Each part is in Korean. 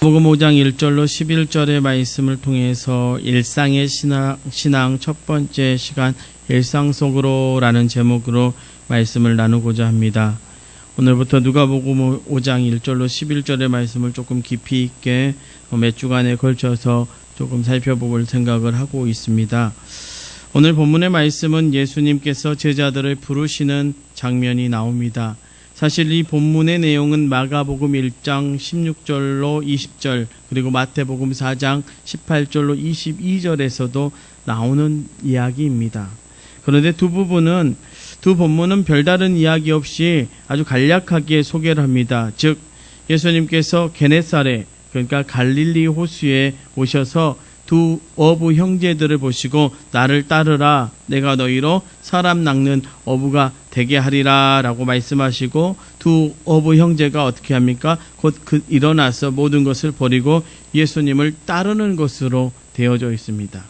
복음 5장 1절로 11절의 말씀을 통해서 일상의 신앙 첫 번째 시간 일상 속으로라는 제목으로 말씀을 나누고자 합니다. 오늘부터 누가복음 5장 1절로 11절의 말씀을 조금 깊이 있게 몇 주간에 걸쳐서 조금 살펴볼 생각을 하고 있습니다. 오늘 본문의 말씀은 예수님께서 제자들을 부르시는 장면이 나옵니다. 사실 이 본문의 내용은 마가복음 1장 16절로 20절 그리고 마태복음 4장 18절로 22절에서도 나오는 이야기입니다. 그런데 두 본문은 별다른 이야기 없이 아주 간략하게 소개를 합니다. 즉 예수님께서 게네사렛 그러니까 갈릴리 호수에 오셔서 두 어부 형제들을 보시고 나를 따르라 내가 너희로 사람 낚는 어부가 되게 하리라 라고 말씀하시고 두 어부 형제가 어떻게 합니까? 곧 일어나서 모든 것을 버리고 예수님을 따르는 것으로 되어져 있습니다.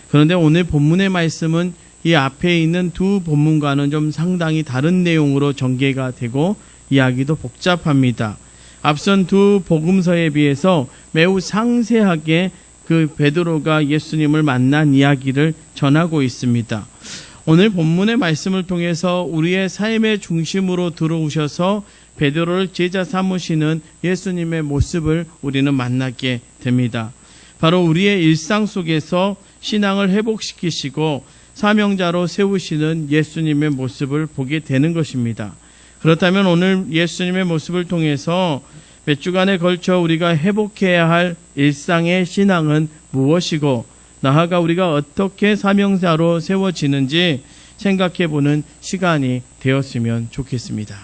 그런데 오늘 본문의 말씀은 이 앞에 있는 두 본문과는 좀 상당히 다른 내용으로 전개가 되고 이야기도 복잡합니다. 앞선 두 복음서에 비해서 매우 상세하게 그 베드로가 예수님을 만난 이야기를 전하고 있습니다. 오늘 본문의 말씀을 통해서 우리의 삶의 중심으로 들어오셔서 베드로를 제자 삼으시는 예수님의 모습을 우리는 만나게 됩니다. 바로 우리의 일상 속에서 신앙을 회복시키시고 사명자로 세우시는 예수님의 모습을 보게 되는 것입니다. 그렇다면 오늘 예수님의 모습을 통해서 몇 주간에 걸쳐 우리가 회복해야 할 일상의 신앙은 무엇이고 나아가 우리가 어떻게 사명자로 세워지는지 생각해보는 시간이 되었으면 좋겠습니다.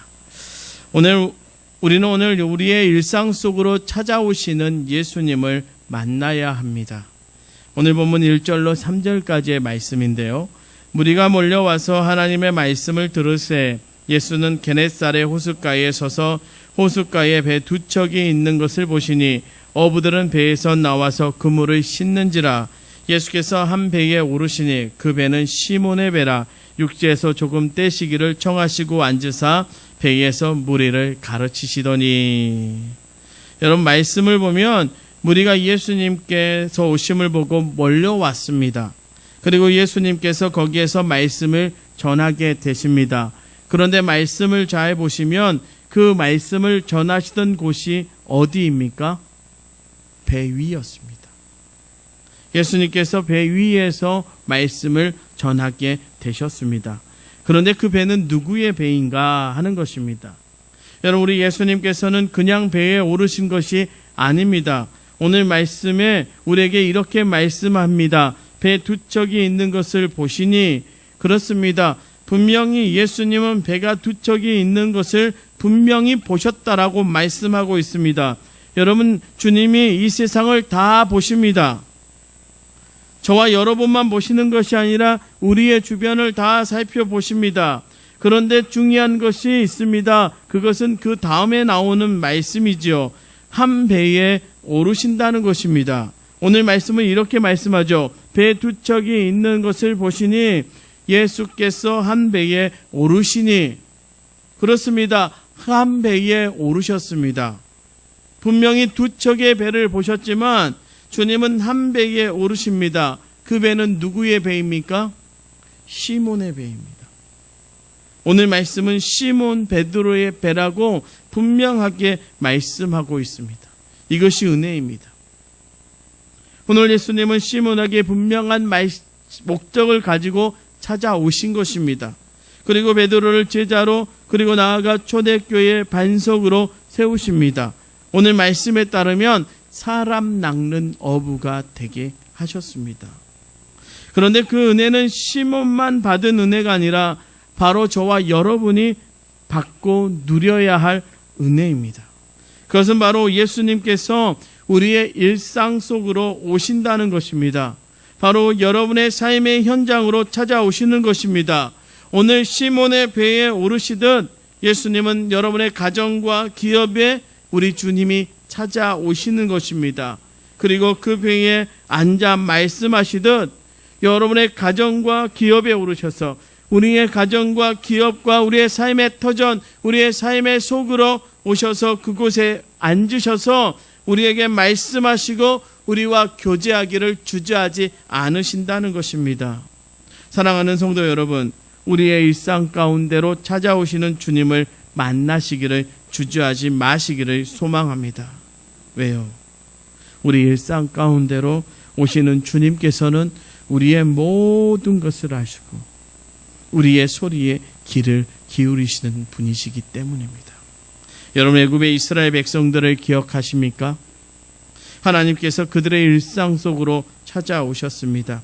우리는 오늘 우리의 일상 속으로 찾아오시는 예수님을 만나야 합니다. 오늘 본문 1절로 3절까지의 말씀인데요. 무리가 몰려와서 하나님의 말씀을 들으세 예수는 게네사렛 호숫가에 서서 호숫가에 배 두 척이 있는 것을 보시니 어부들은 배에서 나와서 그물을 씻는지라. 예수께서 한 배에 오르시니 그 배는 시몬의 배라. 육지에서 조금 떼시기를 청하시고 앉으사 배에서 무리를 가르치시더니. 여러분 말씀을 보면 무리가 예수님께서 오심을 보고 몰려왔습니다. 그리고 예수님께서 거기에서 말씀을 전하게 되십니다. 그런데 말씀을 잘 보시면 그 말씀을 전하시던 곳이 어디입니까? 배 위였습니다. 예수님께서 배 위에서 말씀을 전하게 되셨습니다. 그런데 그 배는 누구의 배인가 하는 것입니다. 여러분 우리 예수님께서는 그냥 배에 오르신 것이 아닙니다. 오늘 말씀에 우리에게 이렇게 말씀합니다. 배 두 척이 있는 것을 보시니 그렇습니다. 분명히 예수님은 배가 두 척이 있는 것을 분명히 보셨다라고 말씀하고 있습니다. 여러분 주님이 이 세상을 다 보십니다. 저와 여러분만 보시는 것이 아니라 우리의 주변을 다 살펴보십니다. 그런데 중요한 것이 있습니다. 그것은 그 다음에 나오는 말씀이지요. 한 배에 오르신다는 것입니다. 오늘 말씀은 이렇게 말씀하죠. 배 두 척이 있는 것을 보시니 예수께서 한 배에 오르시니 그렇습니다. 한 배에 오르셨습니다. 분명히 두 척의 배를 보셨지만 주님은 한 배에 오르십니다. 그 배는 누구의 배입니까? 시몬의 배입니다. 오늘 말씀은 시몬 베드로의 배라고 분명하게 말씀하고 있습니다. 이것이 은혜입니다. 오늘 예수님은 시몬에게 분명한 목적을 가지고 찾아오신 것입니다. 그리고 베드로를 제자로 그리고 나아가 초대교회의 반석으로 세우십니다. 오늘 말씀에 따르면 사람 낚는 어부가 되게 하셨습니다. 그런데 그 은혜는 시몬만 받은 은혜가 아니라 바로 저와 여러분이 받고 누려야 할 은혜입니다. 그것은 바로 예수님께서 우리의 일상 속으로 오신다는 것입니다. 바로 여러분의 삶의 현장으로 찾아오시는 것입니다. 오늘 시몬의 배에 오르시듯 예수님은 여러분의 가정과 기업에 우리 주님이 찾아오시는 것입니다. 그리고 그 배에 앉아 말씀하시듯 여러분의 가정과 기업에 오르셔서 우리의 가정과 기업과 우리의 삶의 터전, 우리의 삶의 속으로 오셔서 그곳에 앉으셔서 우리에게 말씀하시고 우리와 교제하기를 주저하지 않으신다는 것입니다. 사랑하는 성도 여러분, 우리의 일상 가운데로 찾아오시는 주님을 만나시기를 주저하지 마시기를 소망합니다. 왜요? 우리 일상 가운데로 오시는 주님께서는 우리의 모든 것을 아시고 우리의 소리에 귀를 기울이시는 분이시기 때문입니다. 여러분, 애굽의 이스라엘 백성들을 기억하십니까? 하나님께서 그들의 일상 속으로 찾아오셨습니다.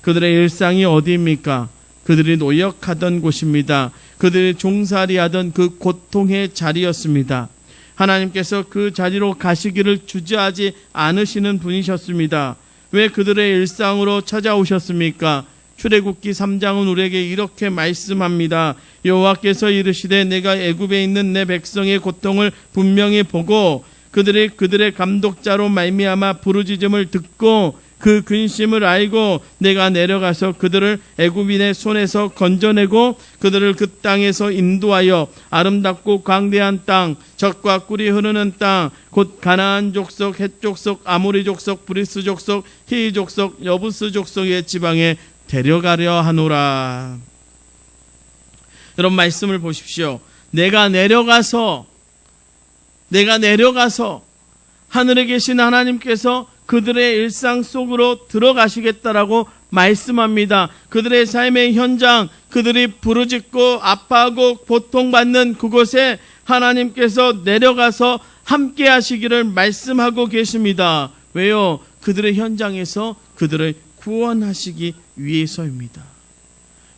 그들의 일상이 어디입니까? 그들이 노역하던 곳입니다. 그들이 종살이하던 그 고통의 자리였습니다. 하나님께서 그 자리로 가시기를 주저하지 않으시는 분이셨습니다. 왜 그들의 일상으로 찾아오셨습니까? 출애굽기 3장은 우리에게 이렇게 말씀합니다. 여호와께서 이르시되 내가 애굽에 있는 내 백성의 고통을 분명히 보고 그들의 감독자로 말미암아 부르짖음을 듣고 그 근심을 알고 내가 내려가서 그들을 애굽인의 손에서 건져내고 그들을 그 땅에서 인도하여 아름답고 광대한 땅, 젖과 꿀이 흐르는 땅, 곧 가나안 족속, 헷 족속, 아모리 족속, 브리스 족속, 히위 족속, 여부스 족속의 지방에 데려가려 하노라. 여러분, 말씀을 보십시오. 내가 내려가서 하늘에 계신 하나님께서 그들의 일상 속으로 들어가시겠다라고 말씀합니다. 그들의 삶의 현장, 그들이 부르짖고 아파하고 고통받는 그곳에 하나님께서 내려가서 함께 하시기를 말씀하고 계십니다. 왜요? 그들의 현장에서 그들을 구원하시기 위해서입니다.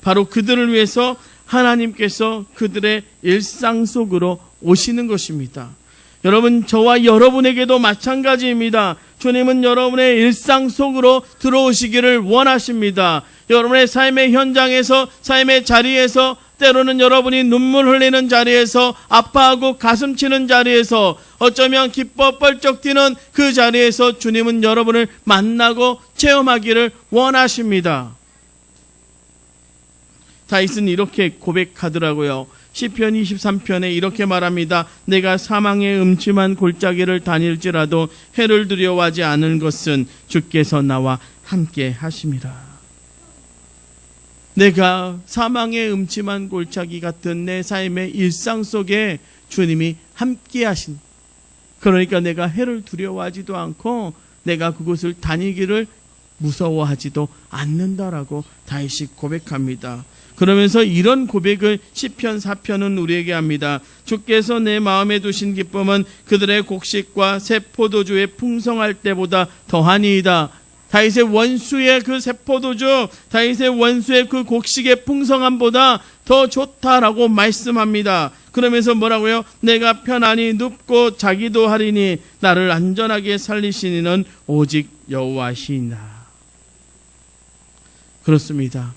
바로 그들을 위해서 하나님께서 그들의 일상 속으로 오시는 것입니다. 여러분, 저와 여러분에게도 마찬가지입니다. 주님은 여러분의 일상 속으로 들어오시기를 원하십니다. 여러분의 삶의 현장에서, 삶의 자리에서, 때로는 여러분이 눈물 흘리는 자리에서, 아파하고 가슴 치는 자리에서, 어쩌면 기뻐 뻘쩍 뛰는 그 자리에서 주님은 여러분을 만나고 체험하기를 원하십니다. 다윗은 이렇게 고백하더라고요. 시편 23편에 이렇게 말합니다. 내가 사망의 음침한 골짜기를 다닐지라도 해를 두려워하지 않을 것은 주께서 나와 함께 하심이라. 내가 사망의 음침한 골짜기 같은 내 삶의 일상 속에 주님이 함께 하신, 그러니까 내가 해를 두려워하지도 않고 내가 그곳을 다니기를 무서워하지도 않는다라고 다윗이 고백합니다. 그러면서 이런 고백을 시편 4편은 우리에게 합니다. 주께서 내 마음에 두신 기쁨은 그들의 곡식과 새 포도주의 풍성할 때보다 더하니이다. 다윗의 원수의 그 새 포도주, 다윗의 원수의 그 곡식의 풍성함보다 더 좋다라고 말씀합니다. 그러면서 뭐라고요? 내가 편안히 눕고 자기도 하리니 나를 안전하게 살리시니는 오직 여호와시니라. 그렇습니다.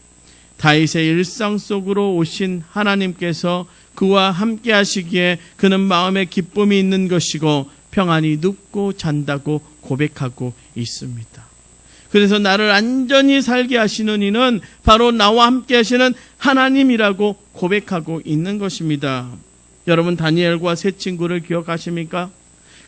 다윗의 일상 속으로 오신 하나님께서 그와 함께 하시기에 그는 마음에 기쁨이 있는 것이고 평안히 눕고 잔다고 고백하고 있습니다. 그래서 나를 안전히 살게 하시는 이는 바로 나와 함께 하시는 하나님이라고 고백하고 있는 것입니다. 여러분, 다니엘과 세 친구를 기억하십니까?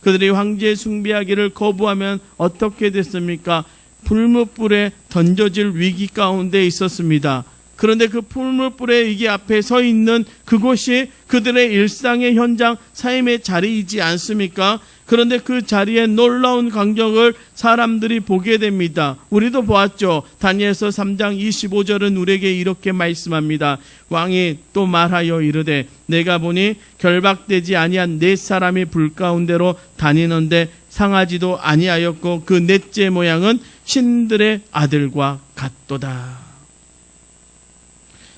그들이 황제 숭배하기를 거부하면 어떻게 됐습니까? 불무불에 던져질 위기 가운데 있었습니다. 그런데 그 풀무불의 위기 앞에 서 있는 그곳이 그들의 일상의 현장, 삶의 자리이지 않습니까? 그런데 그 자리에 놀라운 광경을 사람들이 보게 됩니다. 우리도 보았죠. 다니엘서 3장 25절은 우리에게 이렇게 말씀합니다. 왕이 또 말하여 이르되 내가 보니 결박되지 아니한 네 사람이 불 가운데로 다니는데 상하지도 아니하였고 그 넷째 모양은 신들의 아들과 같도다.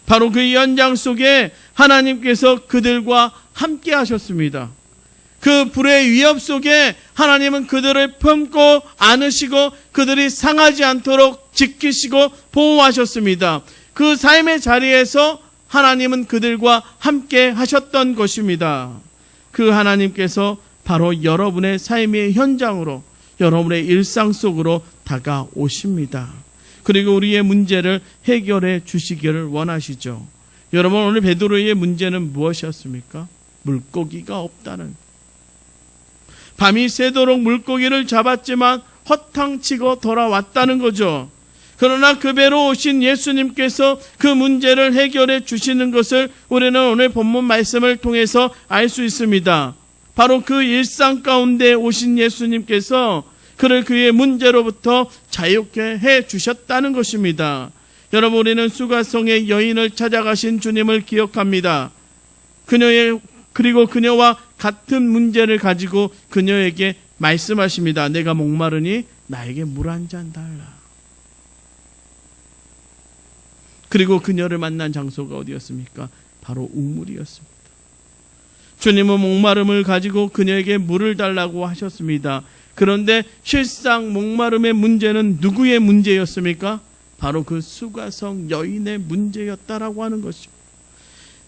바로 그 현장 속에 하나님께서 그들과 함께 하셨습니다. 그 불의 위협 속에 하나님은 그들을 품고 안으시고 그들이 상하지 않도록 지키시고 보호하셨습니다. 그 삶의 자리에서 하나님은 그들과 함께 하셨던 것입니다. 그 하나님께서 바로 여러분의 삶의 현장으로, 여러분의 일상 속으로 다가오십니다. 그리고 우리의 문제를 해결해 주시기를 원하시죠. 여러분, 오늘 베드로의 문제는 무엇이었습니까? 물고기가 없다는. 밤이 새도록 물고기를 잡았지만 허탕치고 돌아왔다는 거죠. 그러나 그 배로 오신 예수님께서 그 문제를 해결해 주시는 것을 우리는 오늘 본문 말씀을 통해서 알 수 있습니다. 바로 그 일상 가운데 오신 예수님께서 그를 그의 문제로부터 자유케 해 주셨다는 것입니다. 여러분, 우리는 수가성의 여인을 찾아가신 주님을 기억합니다. 그리고 그녀와 같은 문제를 가지고 그녀에게 말씀하십니다. 내가 목마르니 나에게 물 한 잔 달라. 그리고 그녀를 만난 장소가 어디였습니까? 바로 우물이었습니다. 주님은 목마름을 가지고 그녀에게 물을 달라고 하셨습니다. 그런데 실상 목마름의 문제는 누구의 문제였습니까? 바로 그 수가성 여인의 문제였다라고 하는 것입니다.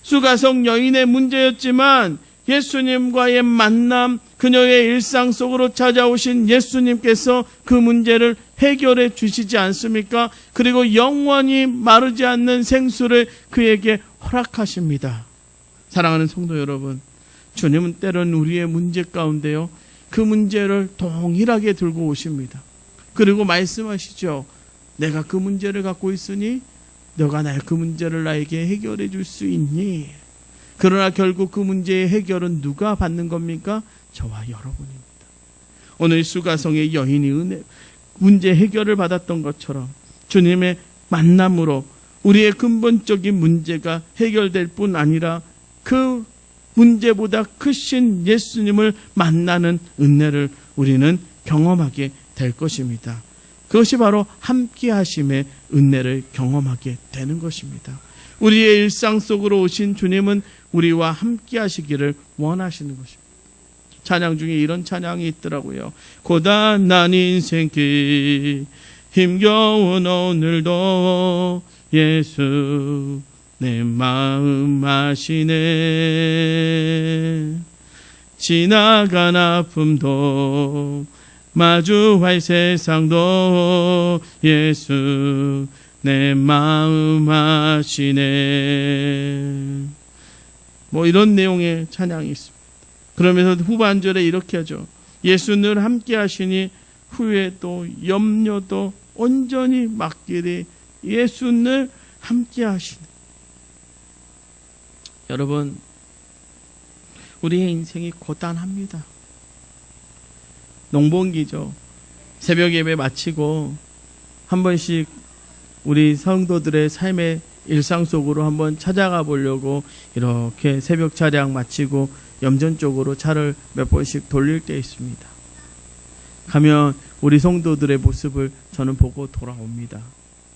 수가성 여인의 문제였지만 예수님과의 만남, 그녀의 일상 속으로 찾아오신 예수님께서 그 문제를 해결해 주시지 않습니까? 그리고 영원히 마르지 않는 생수를 그에게 허락하십니다. 사랑하는 성도 여러분, 주님은 때론 우리의 문제 가운데요, 그 문제를 동일하게 들고 오십니다. 그리고 말씀하시죠. 내가 그 문제를 갖고 있으니 너가 그 문제를 나에게 해결해 줄 수 있니? 그러나 결국 그 문제의 해결은 누가 받는 겁니까? 저와 여러분입니다. 오늘 수가성의 여인이 문제 해결을 받았던 것처럼 주님의 만남으로 우리의 근본적인 문제가 해결될 뿐 아니라 그 문제보다 크신 예수님을 만나는 은혜를 우리는 경험하게 될 것입니다. 그것이 바로 함께 하심의 은혜를 경험하게 되는 것입니다. 우리의 일상 속으로 오신 주님은 우리와 함께 하시기를 원하시는 것입니다. 찬양 중에 이런 찬양이 있더라고요. 고단한 인생길 힘겨운 오늘도 예수 내 마음 아시네. 지나간 아픔도 마주할 세상도 예수 내 마음 아시네. 이런 내용의 찬양이 있습니다. 그러면서 후반절에 이렇게 하죠. 예수 늘 함께 하시니 후회도 염려도 온전히 맡기리. 예수 늘 함께 하시네. 여러분, 우리의 인생이 고단합니다. 농번기죠. 새벽 예배 마치고 한 번씩 우리 성도들의 삶의 일상 속으로 한번 찾아가 보려고 이렇게 새벽 차량 마치고 염전 쪽으로 차를 몇 번씩 돌릴 때 있습니다. 가면 우리 성도들의 모습을 저는 보고 돌아옵니다.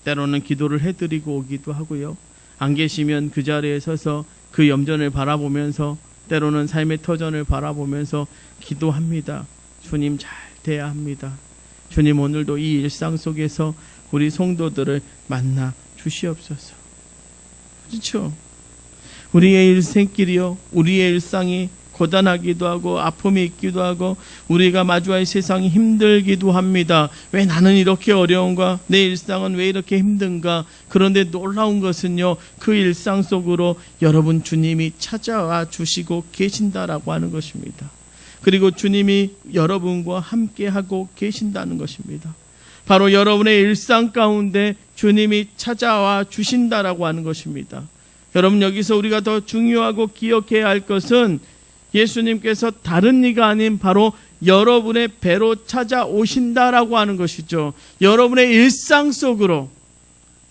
때로는 기도를 해드리고 오기도 하고요. 안 계시면 그 자리에 서서 그 염전을 바라보면서 때로는 삶의 터전을 바라보면서 기도합니다. 주님 잘 돼야 합니다. 주님 오늘도 이 일상 속에서 우리 성도들을 만나 주시옵소서. 그렇죠? 우리의 일생길이요, 우리의 일상이 고단하기도 하고 아픔이 있기도 하고 우리가 마주할 세상이 힘들기도 합니다. 왜 나는 이렇게 어려운가? 내 일상은 왜 이렇게 힘든가? 그런데 놀라운 것은요, 그 일상 속으로 여러분 주님이 찾아와 주시고 계신다라고 하는 것입니다. 그리고 주님이 여러분과 함께하고 계신다는 것입니다. 바로 여러분의 일상 가운데 주님이 찾아와 주신다라고 하는 것입니다. 여러분, 여기서 우리가 더 중요하고 기억해야 할 것은 예수님께서 다른 이가 아닌 바로 여러분의 배로 찾아오신다라고 하는 것이죠. 여러분의 일상 속으로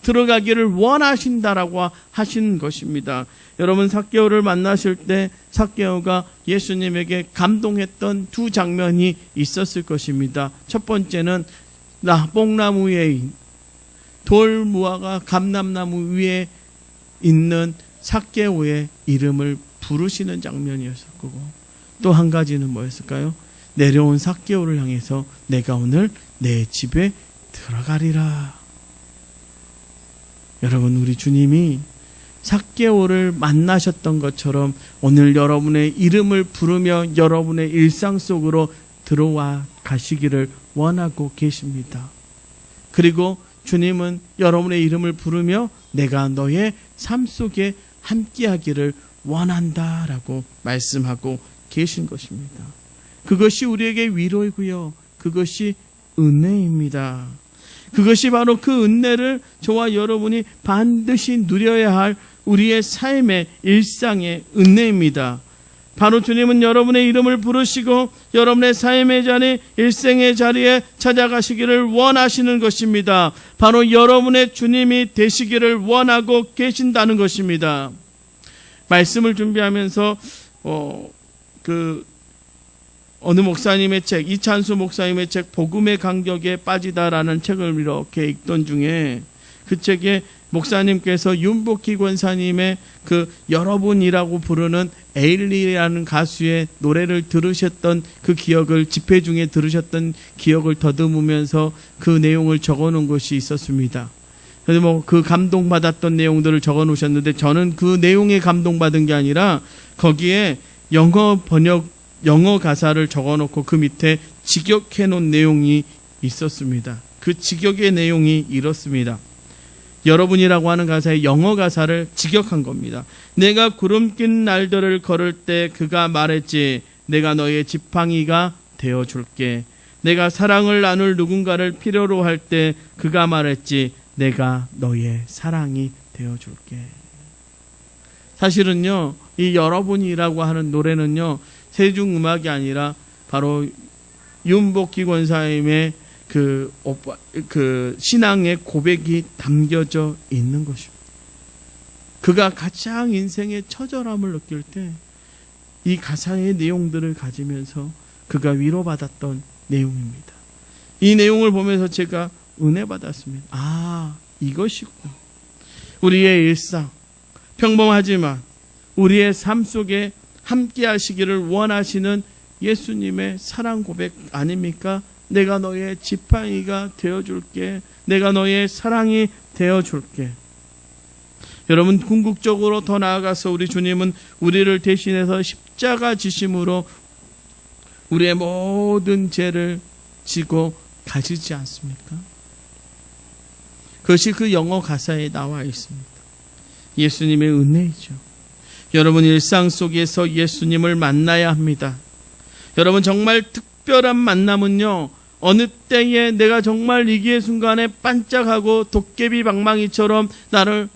들어가기를 원하신다라고 하시는 것입니다. 여러분, 삭개오를 만나실 때 삭개오가 예수님에게 감동했던 두 장면이 있었을 것입니다. 첫 번째는 뽕나무 위에 돌무화과 감람나무 위에 있는 삭개오의 이름을 부르시는 장면이었을 거고, 또 한 가지는 뭐였을까요? 내려온 삭개오를 향해서 내가 오늘 내 집에 들어가리라. 여러분, 우리 주님이 삭개오를 만나셨던 것처럼 오늘 여러분의 이름을 부르며 여러분의 일상 속으로 들어와 가시기를 원하고 계십니다. 그리고 주님은 여러분의 이름을 부르며 내가 너의 삶 속에 함께하기를 원한다라고 말씀하고 계신 것입니다. 그것이 우리에게 위로이고요. 그것이 은혜입니다. 그것이 바로 그 은혜를 저와 여러분이 반드시 누려야 할 우리의 삶의 일상의 은혜입니다. 바로 주님은 여러분의 이름을 부르시고 여러분의 삶의 자리, 일생의 자리에 찾아가시기를 원하시는 것입니다. 바로 여러분의 주님이 되시기를 원하고 계신다는 것입니다. 말씀을 준비하면서 어느 목사님의 책, 이찬수 목사님의 책 복음의 간격에 빠지다라는 책을 이렇게 읽던 중에 그 책에 목사님께서 윤복희 권사님의 그 여러분이라고 부르는 에일리라는 가수의 노래를 들으셨던 그 기억을, 집회 중에 들으셨던 기억을 더듬으면서 그 내용을 적어 놓은 것이 있었습니다. 그래서 그 감동받았던 내용들을 적어 놓으셨는데 저는 그 내용에 감동받은 게 아니라 거기에 영어 가사를 적어 놓고 그 밑에 직역해 놓은 내용이 있었습니다. 그 직역의 내용이 이렇습니다. 여러분이라고 하는 가사의 영어 가사를 직역한 겁니다. 내가 구름 낀 날들을 걸을 때 그가 말했지, 내가 너의 지팡이가 되어줄게. 내가 사랑을 나눌 누군가를 필요로 할 때 그가 말했지, 내가 너의 사랑이 되어줄게. 사실은요, 이 여러분이라고 하는 노래는요, 세중음악이 아니라 바로 윤복희 권사님의 그 신앙의 고백이 담겨져 있는 것입니다. 그가 가장 인생의 처절함을 느낄 때 이 가사의 내용들을 가지면서 그가 위로받았던 내용입니다. 이 내용을 보면서 제가 은혜 받았습니다. 아, 이것이구나. 우리의 일상, 평범하지만 우리의 삶 속에 함께 하시기를 원하시는 예수님의 사랑 고백 아닙니까? 내가 너의 지팡이가 되어줄게. 내가 너의 사랑이 되어줄게. 여러분, 궁극적으로 더 나아가서 우리 주님은 우리를 대신해서 십자가 지심으로 우리의 모든 죄를 지고 가시지 않습니까? 그것이 그 영어 가사에 나와 있습니다. 예수님의 은혜이죠. 여러분, 일상 속에서 예수님을 만나야 합니다. 여러분, 정말 특별한 만남은요, 어느 때에 내가 정말 위기의 순간에 반짝하고 도깨비 방망이처럼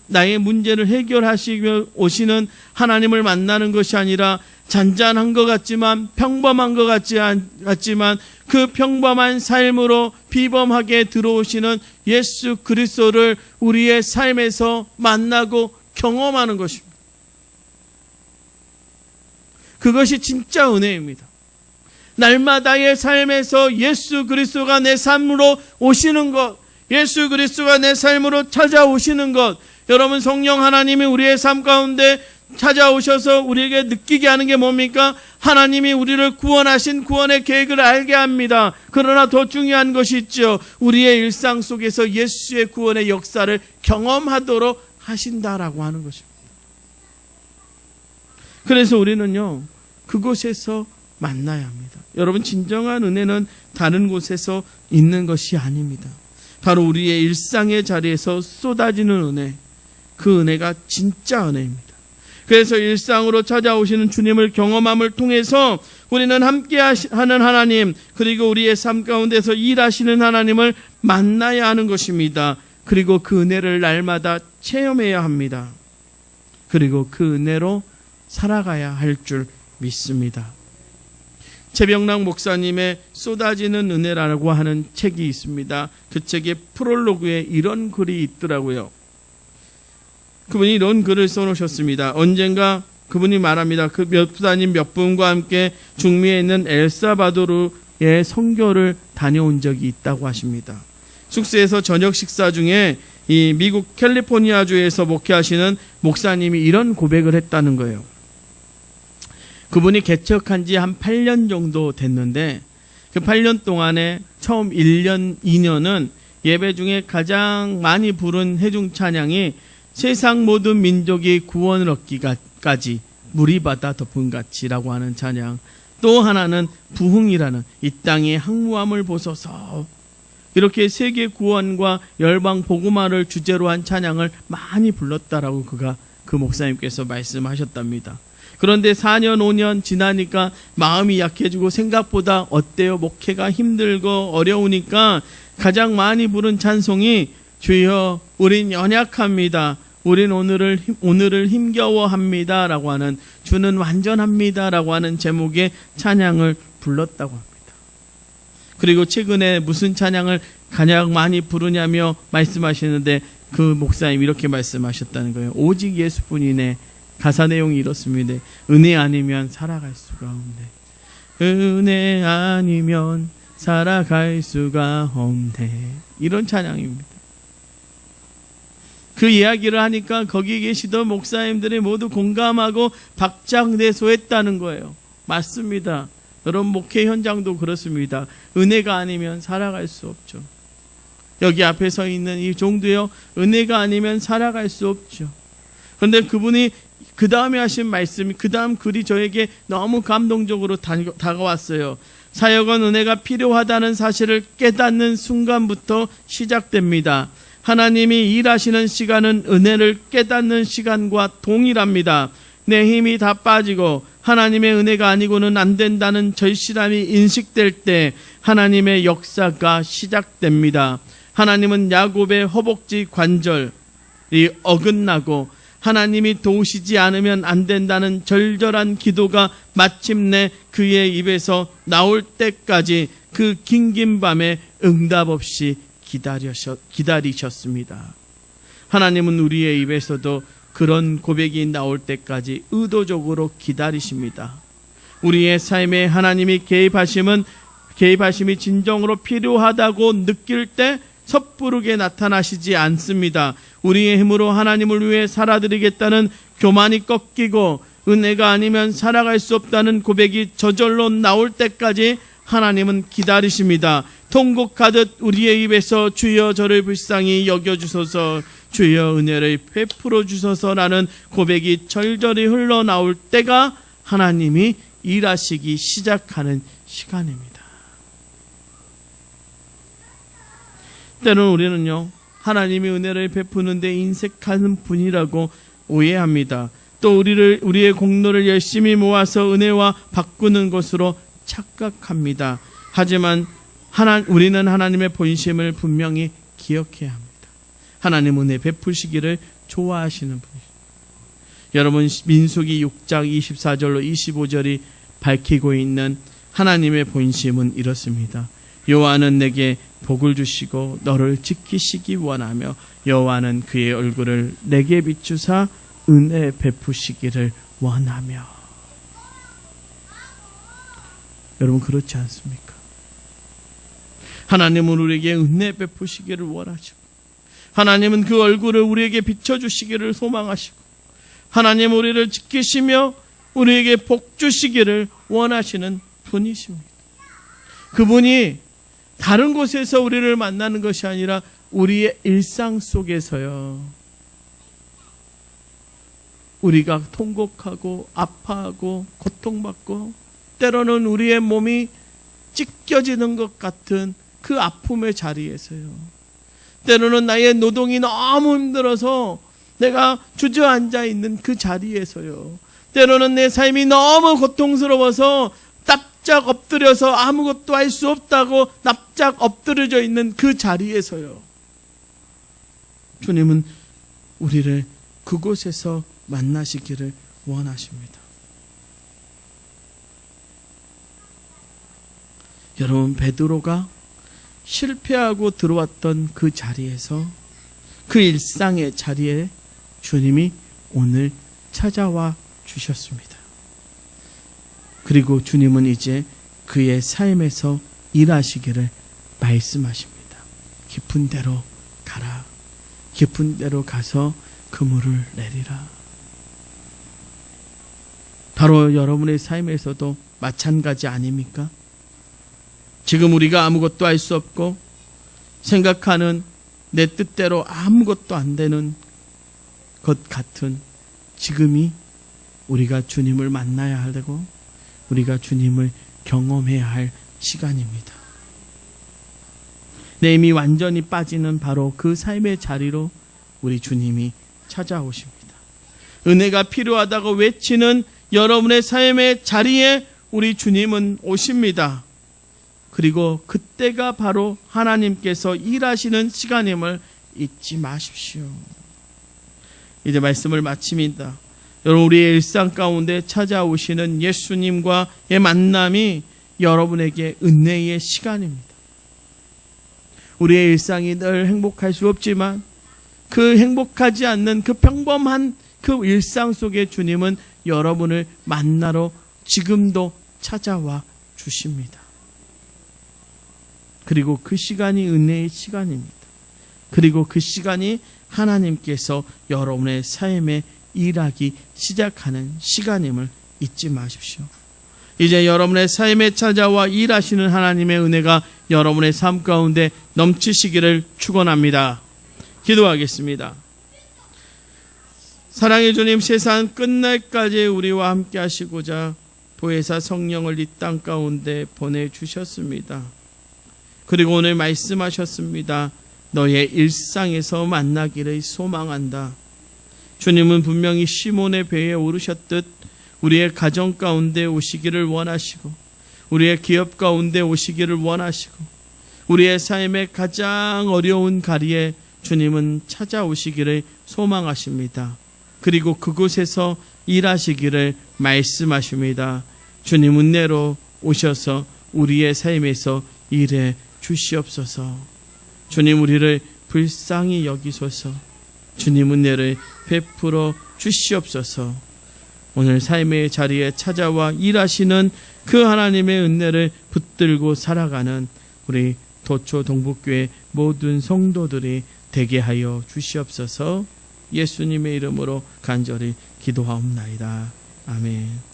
나의 문제를 해결하시며 오시는 하나님을 만나는 것이 아니라 잔잔한 것 같지만, 평범한 것 같지만 그 평범한 삶으로 비범하게 들어오시는 예수 그리스도를 우리의 삶에서 만나고 경험하는 것입니다. 그것이 진짜 은혜입니다. 날마다의 삶에서 예수 그리스도가 내 삶으로 오시는 것, 예수 그리스도가 내 삶으로 찾아오시는 것, 여러분, 성령 하나님이 우리의 삶 가운데 찾아오셔서 우리에게 느끼게 하는 게 뭡니까? 하나님이 우리를 구원하신 구원의 계획을 알게 합니다. 그러나 더 중요한 것이 있죠. 우리의 일상 속에서 예수의 구원의 역사를 경험하도록 하신다라고 하는 것입니다. 그래서 우리는요, 그곳에서 만나야 합니다. 여러분, 진정한 은혜는 다른 곳에서 있는 것이 아닙니다. 바로 우리의 일상의 자리에서 쏟아지는 은혜, 그 은혜가 진짜 은혜입니다. 그래서 일상으로 찾아오시는 주님을 경험함을 통해서 우리는 함께 하는 하나님, 그리고 우리의 삶 가운데서 일하시는 하나님을 만나야 하는 것입니다. 그리고 그 은혜를 날마다 체험해야 합니다. 그리고 그 은혜로 살아가야 할 줄 믿습니다. 최병락 목사님의 쏟아지는 은혜라고 하는 책이 있습니다. 그 책의 프롤로그에 이런 글이 있더라고요. 그분이 이런 글을 써놓으셨습니다. 언젠가 그분이 말합니다. 그 목사님 몇 분과 함께 중미에 있는 엘사바도르의 선교를 다녀온 적이 있다고 하십니다. 숙소에서 저녁 식사 중에 이 미국 캘리포니아주에서 목회하시는 목사님이 이런 고백을 했다는 거예요. 그분이 개척한 지 한 8년 정도 됐는데 그 8년 동안에 처음 1년, 2년은 예배 중에 가장 많이 부른 회중 찬양이 세상 모든 민족이 구원을 얻기까지 물이 바다 덮음같이라고 하는 찬양, 또 하나는 부흥이라는 이 땅의 항무함을 보소서, 이렇게 세계 구원과 열방 복음화를 주제로 한 찬양을 많이 불렀다라고 그 목사님께서 말씀하셨답니다. 그런데 4년, 5년 지나니까 마음이 약해지고 생각보다 어때요? 목회가 힘들고 어려우니까 가장 많이 부른 찬송이 주여 우린 연약합니다. 우린 오늘을 힘겨워합니다. 라고 하는 주는 완전합니다. 라고 하는 제목의 찬양을 불렀다고 합니다. 그리고 최근에 무슨 찬양을 가장 많이 부르냐며 말씀하시는데 그 목사님 이렇게 말씀하셨다는 거예요. 오직 예수뿐이네. 가사 내용이 이렇습니다. 은혜 아니면 살아갈 수가 없네. 은혜 아니면 살아갈 수가 없네. 이런 찬양입니다. 그 이야기를 하니까 거기 계시던 목사님들이 모두 공감하고 박장대소했다는 거예요. 맞습니다. 여러분 목회 현장도 그렇습니다. 은혜가 아니면 살아갈 수 없죠. 여기 앞에 서 있는 이 종도요, 은혜가 아니면 살아갈 수 없죠. 그런데 그분이 그 다음에 하신 말씀이, 그 다음 글이 저에게 너무 감동적으로 다가왔어요. 사역은 은혜가 필요하다는 사실을 깨닫는 순간부터 시작됩니다. 하나님이 일하시는 시간은 은혜를 깨닫는 시간과 동일합니다. 내 힘이 다 빠지고 하나님의 은혜가 아니고는 안 된다는 절실함이 인식될 때 하나님의 역사가 시작됩니다. 하나님은 야곱의 허벅지 관절이 어긋나고 하나님이 도우시지 않으면 안 된다는 절절한 기도가 마침내 그의 입에서 나올 때까지 그 긴긴 밤에 응답 없이 기다리셨습니다. 하나님은 우리의 입에서도 그런 고백이 나올 때까지 의도적으로 기다리십니다. 우리의 삶에 하나님이 개입하심이 진정으로 필요하다고 느낄 때 섣부르게 나타나시지 않습니다. 우리의 힘으로 하나님을 위해 살아드리겠다는 교만이 꺾이고 은혜가 아니면 살아갈 수 없다는 고백이 저절로 나올 때까지 하나님은 기다리십니다. 통곡하듯 우리의 입에서 주여 저를 불쌍히 여겨주소서, 주여 은혜를 베풀어 주소서라는 고백이 절절히 흘러나올 때가 하나님이 일하시기 시작하는 시간입니다. 때로는 우리는요, 하나님이 은혜를 베푸는데 인색하는 분이라고 오해합니다. 또 우리의 공로를 열심히 모아서 은혜와 바꾸는 것으로 착각합니다. 하지만 우리는 하나님의 본심을 분명히 기억해야 합니다. 하나님 은혜 베푸시기를 좋아하시는 분이십니다. 여러분, 민수기 6장 24절로 25절이 밝히고 있는 하나님의 본심은 이렇습니다. 여호와는 내게 복을 주시고 너를 지키시기 원하며 여호와는 그의 얼굴을 내게 비추사 은혜 베푸시기를 원하며. 여러분, 그렇지 않습니까? 하나님은 우리에게 은혜 베푸시기를 원하시고 하나님은 그 얼굴을 우리에게 비춰주시기를 소망하시고 하나님 우리를 지키시며 우리에게 복 주시기를 원하시는 분이십니다. 그분이 다른 곳에서 우리를 만나는 것이 아니라 우리의 일상 속에서요, 우리가 통곡하고 아파하고 고통받고 때로는 우리의 몸이 찢겨지는 것 같은 그 아픔의 자리에서요, 때로는 나의 노동이 너무 힘들어서 내가 주저앉아 있는 그 자리에서요, 때로는 내 삶이 너무 고통스러워서 납작 엎드려서 아무것도 할 수 없다고 납작 엎드려져 있는 그 자리에서요, 주님은 우리를 그곳에서 만나시기를 원하십니다. 여러분, 베드로가 실패하고 들어왔던 그 자리에서, 그 일상의 자리에 주님이 오늘 찾아와 주셨습니다. 그리고 주님은 이제 그의 삶에서 일하시기를 말씀하십니다. 깊은 데로 가라. 깊은 데로 가서 그물을 내리라. 바로 여러분의 삶에서도 마찬가지 아닙니까? 지금 우리가 아무것도 할 수 없고 생각하는 내 뜻대로 아무것도 안 되는 것 같은 지금이 우리가 주님을 만나야 하고 우리가 주님을 경험해야 할 시간입니다. 내 힘이 완전히 빠지는 바로 그 삶의 자리로 우리 주님이 찾아오십니다. 은혜가 필요하다고 외치는 여러분의 삶의 자리에 우리 주님은 오십니다. 그리고 그때가 바로 하나님께서 일하시는 시간임을 잊지 마십시오. 이제 말씀을 마칩니다. 여러분, 우리의 일상 가운데 찾아오시는 예수님과의 만남이 여러분에게 은혜의 시간입니다. 우리의 일상이 늘 행복할 수 없지만 그 행복하지 않는 그 평범한 그 일상 속에 주님은 여러분을 만나러 지금도 찾아와 주십니다. 그리고 그 시간이 은혜의 시간입니다. 그리고 그 시간이 하나님께서 여러분의 삶에 일하기 시작하는 시간임을 잊지 마십시오. 이제 여러분의 삶에 찾아와 일하시는 하나님의 은혜가 여러분의 삶 가운데 넘치시기를 축원합니다. 기도하겠습니다. 사랑의 주님, 세상 끝날까지 우리와 함께 하시고자 보혜사 성령을 이 땅 가운데 보내주셨습니다. 그리고 오늘 말씀하셨습니다. 너의 일상에서 만나기를 소망한다. 주님은 분명히 시몬의 배에 오르셨듯 우리의 가정 가운데 오시기를 원하시고, 우리의 기업 가운데 오시기를 원하시고, 우리의 삶의 가장 어려운 가리에 주님은 찾아오시기를 소망하십니다. 그리고 그곳에서 일하시기를 말씀하십니다. 주님 은혜로 오셔서 우리의 삶에서 일해 주시옵소서. 주님, 우리를 불쌍히 여기소서. 주님 은혜를 베풀어 주시옵소서. 오늘 삶의 자리에 찾아와 일하시는 그 하나님의 은혜를 붙들고 살아가는 우리 도초 동북교회 모든 성도들이 되게 하여 주시옵소서. 예수님의 이름으로 간절히 기도하옵나이다. 아멘.